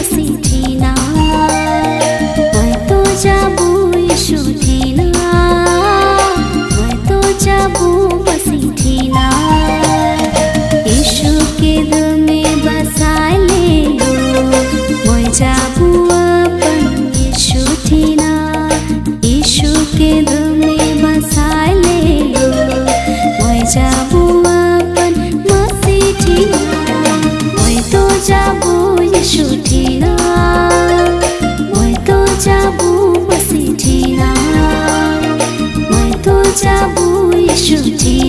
বাসিঠিনা হয়তো যাবো সুঠিনা হয়তো যাবো বাসিঠিনা ইশুকে দমে বসালে মই যাবো আপন সুঠিনা ইশুকে দমে বসালে মই যাবো আপন বাসিঠিনা হয়তো যাবো সুঠিনা হয়তো যাবো বাসিঠিনা হয়তো যাবো সুঠিনা